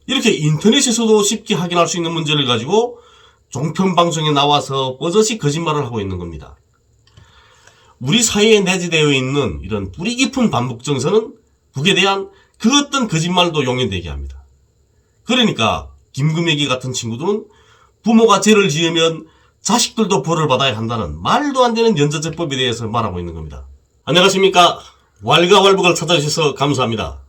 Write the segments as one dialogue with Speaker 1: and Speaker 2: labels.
Speaker 1: 이렇게 인터넷에서도 쉽게 확인할 수 있는 문제를 가지고 종편방송에 나와서 버젓이 거짓말을 하고 있는 겁니다. 우리 사회에 내재되어 있는 이런 뿌리 깊은 반복 정서는 북에 대한 그 어떤 거짓말도 용인되게 합니다. 그러니까 김금애기 같은 친구들은 부모가 죄를 지으면 자식들도 벌을 받아야 한다는 말도 안 되는 연좌제법에 대해서 말하고 있는 겁니다. 안녕하십니까. 왈가왈부를 찾아주셔서 감사합니다.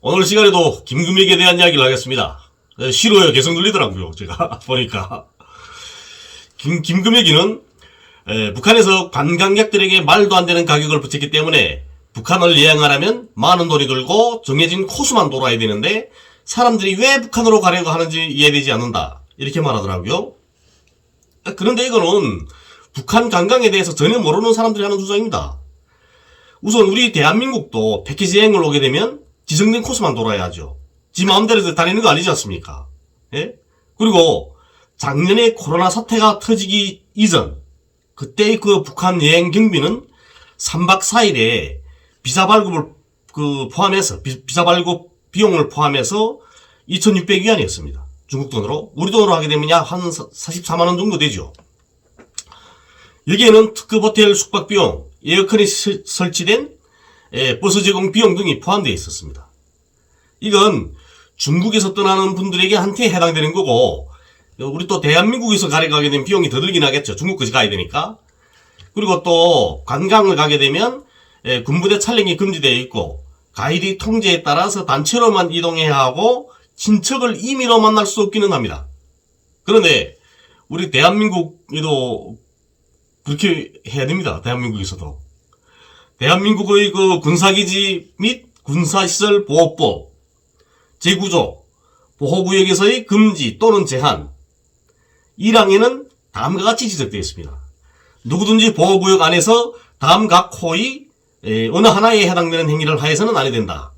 Speaker 1: 오늘 시간에도 김금애기에 대한 이야기를 하겠습니다. 싫어요. 계속 눌리더라고요. 제가 보니까. 김금애기는 북한에서 관광객들에게 말도 안 되는 가격을 붙였기 때문에 북한을 여행하려면 많은 돈이 들고 정해진 코스만 돌아야 되는데 사람들이 왜 북한으로 가려고 하는지 이해되지 않는다. 이렇게 말하더라고요. 그런데 이거는 북한 관광에 대해서 전혀 모르는 사람들이 하는 주장입니다. 우선 우리 대한민국도 패키지 여행을 오게 되면 지정된 코스만 돌아야 하죠. 지 마음대로 다니는 거 아니지 않습니까? 예? 그리고 작년에 코로나 사태가 터지기 이전 그때의 그 북한 여행 경비는 3박 4일에 비자 발급을 포함해서 비자 발급 비용을 포함해서 2,600위안이었습니다. 중국 돈으로. 우리 돈으로 하게 되면 약 한 44만 원 정도 되죠. 여기에는 특급 호텔 숙박 비용, 에어컨이 설치된 버스 제공 비용 등이 포함되어 있었습니다. 이건 중국에서 떠나는 분들에게 한테 해당되는 거고 우리 또 대한민국에서 가게 되면 비용이 더 들긴 하겠죠. 중국까지 가야 되니까. 그리고 또 관광을 가게 되면 군부대 촬영이 금지되어 있고 가이드 통제에 따라서 단체로만 이동해야 하고 친척을 임의로 만날 수 없기는 합니다. 그런데 우리 대한민국에도 그렇게 해야 됩니다. 대한민국에서도. 대한민국의 그 군사기지 및 군사시설 보호법, 제구조, 보호구역에서의 금지 또는 제한 1항에는 다음과 같이 지적되어 있습니다. 누구든지 보호구역 안에서 다음 각 호의 어느 하나에 해당되는 행위를 하여서는 안 해야 된다.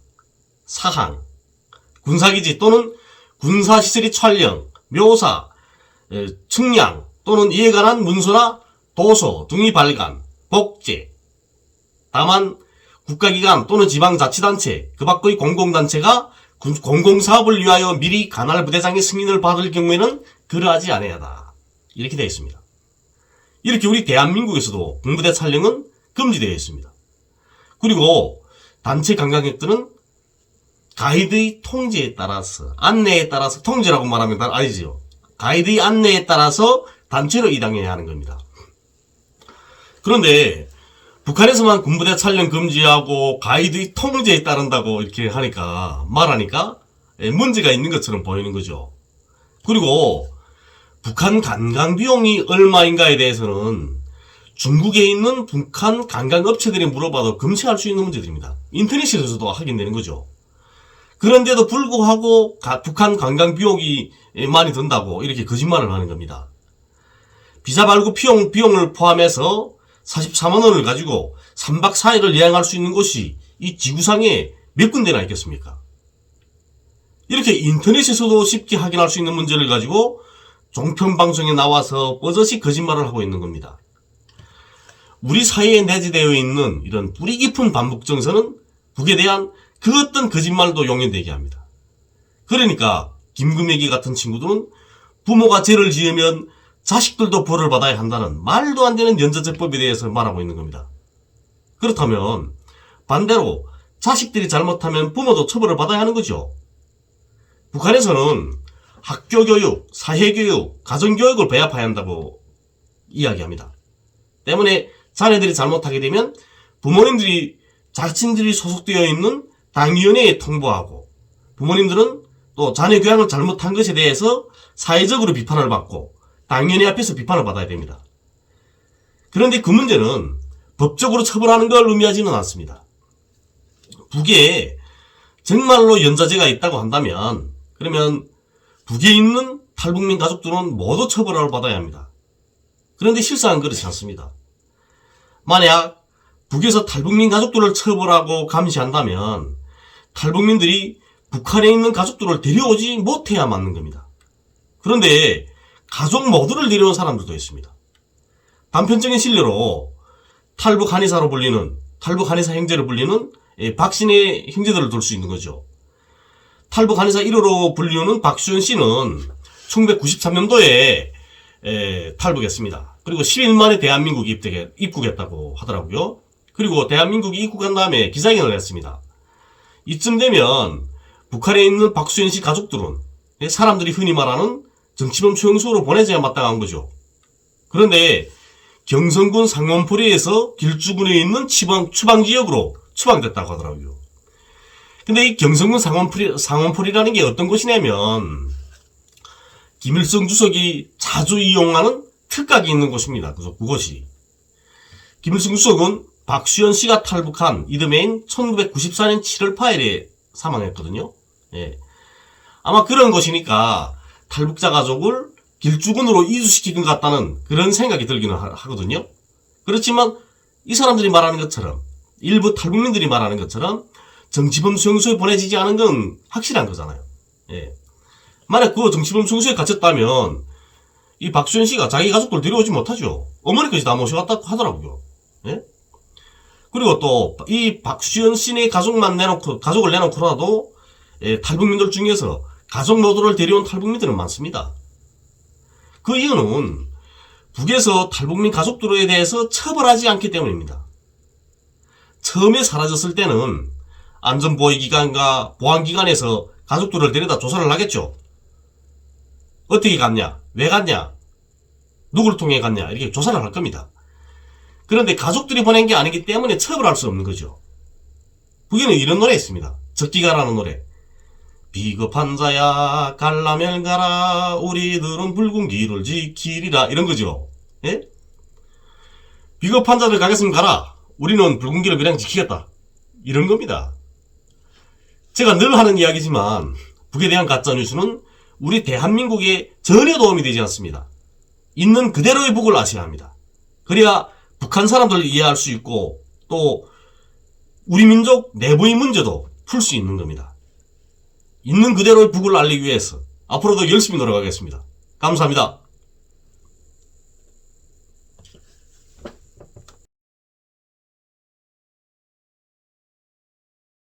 Speaker 1: 4항 군사기지 또는 군사시설의 촬영, 묘사, 측량 또는 이에 관한 문서나 도서 등의 발간, 복제. 다만 국가기관 또는 지방자치단체, 그 밖의 공공단체가 공공사업을 위하여 미리 관할 부대장의 승인을 받을 경우에는 그러하지 않아야 한다. 이렇게 되어 있습니다. 이렇게 우리 대한민국에서도 군부대 촬영은 금지되어 있습니다. 그리고 단체 관광객들은 가이드의 통제에 따라서, 안내에 따라서, 통제라고 말하면 아니죠. 가이드의 안내에 따라서 단체로 이동해야 하는 겁니다. 그런데 북한에서만 군부대 촬영 금지하고 가이드의 통제에 따른다고 이렇게 말하니까 문제가 있는 것처럼 보이는 거죠. 그리고 북한 관광 비용이 얼마인가에 대해서는 중국에 있는 북한 관광업체들이 물어봐도 금시할 수 있는 문제들입니다. 인터넷에서도 확인되는 거죠. 그런데도 불구하고 북한 관광 비용이 많이 든다고 이렇게 거짓말을 하는 겁니다. 비자 발급 비용을 포함해서 44만 원을 가지고 3박 4일을 여행할 수 있는 곳이 이 지구상에 몇 군데나 있겠습니까? 이렇게 인터넷에서도 쉽게 확인할 수 있는 문제를 가지고 종편방송에 나와서 버젓이 거짓말을 하고 있는 겁니다. 우리 사회에 내재되어 있는 이런 뿌리 깊은 반복 정서는 북에 대한 그 어떤 거짓말도 용인되게 합니다. 그러니까 김금애기 같은 친구들은 부모가 죄를 지으면 자식들도 벌을 받아야 한다는 말도 안 되는 연좌제법에 대해서 말하고 있는 겁니다. 그렇다면 반대로 자식들이 잘못하면 부모도 처벌을 받아야 하는 거죠. 북한에서는 학교교육, 사회교육, 가정교육을 배합해야 한다고 이야기합니다. 때문에 자녀들이 잘못하게 되면 부모님들이 자신들이 소속되어 있는 당위원회에 통보하고 부모님들은 또 자녀 교양을 잘못한 것에 대해서 사회적으로 비판을 받고 당위원회 앞에서 비판을 받아야 됩니다. 그런데 그 문제는 법적으로 처벌하는 걸 의미하지는 않습니다. 북에 정말로 연좌제가 있다고 한다면 그러면 북에 있는 탈북민 가족들은 모두 처벌을 받아야 합니다. 그런데 실상은 그렇지 않습니다. 만약 북에서 탈북민 가족들을 처벌하고 감시한다면 탈북민들이 북한에 있는 가족들을 데려오지 못해야 맞는 겁니다. 그런데 가족 모두를 데려온 사람들도 있습니다. 단편적인 실례로 탈북 한의사로 불리는 탈북 한의사 형제로 불리는 박신혜 형제들을 둘 수 있는 거죠. 탈북 한의사 1호로 불리우는 박수현 씨는 1993년도에 탈북했습니다. 그리고 10일 만에 대한민국에 입국했다고 하더라고요. 그리고 대한민국에 입국한 다음에 기자회견을 했습니다. 이쯤 되면 북한에 있는 박수현 씨 가족들은 사람들이 흔히 말하는 정치범 수용소로 보내져야 마땅한 거죠. 그런데 경성군 상원포리에서 길주군에 있는 추방지역으로 추방됐다고 하더라고요. 근데 이 경성군 상원포리라는 게 어떤 곳이냐면 김일성 주석이 자주 이용하는 특각이 있는 곳입니다. 그곳이. 김일성 주석은 박수현 씨가 탈북한 이듬해인 1994년 7월 8일에 사망했거든요. 예. 아마 그런 것이니까 탈북자 가족을 길주군으로 이주시킨 것 같다는 그런 생각이 들기는 하거든요. 그렇지만 이 사람들이 말하는 것처럼, 일부 탈북민들이 말하는 것처럼 정치범 수용소에 보내지지 않은 건 확실한 거잖아요. 예. 만약 그 정치범 수용소에 갇혔다면 이 박수현 씨가 자기 가족들 데려오지 못하죠. 어머니까지 다 모셔왔다고 하더라고요. 예? 그리고 또 이 박수현 씨네 가족을 내놓고라도 탈북민들 중에서 가족 모두를 데려온 탈북민들은 많습니다. 그 이유는 북에서 탈북민 가족들에 대해서 처벌하지 않기 때문입니다. 처음에 사라졌을 때는 안전보위기관과 보안기관에서 가족들을 데려다 조사를 하겠죠. 어떻게 갔냐? 왜 갔냐? 누구를 통해 갔냐? 이렇게 조사를 할 겁니다. 그런데 가족들이 보낸 게 아니기 때문에 처벌할 수 없는 거죠. 북에는 이런 노래 있습니다. 적기가라는 노래. 비겁한 자야 갈라면 가라 우리들은 붉은 길을 지키리라 이런 거죠. 예? 비겁한 자들 가겠으면 가라. 우리는 붉은 길을 그냥 지키겠다. 이런 겁니다. 제가 늘 하는 이야기지만 북에 대한 가짜뉴스는 우리 대한민국에 전혀 도움이 되지 않습니다. 있는 그대로의 북을 아셔야 합니다. 그래야 북한 사람들을 이해할 수 있고 또 우리 민족 내부의 문제도 풀 수 있는 겁니다. 있는 그대로의 북을 알리기 위해서 앞으로도 열심히 노력하겠습니다. 감사합니다.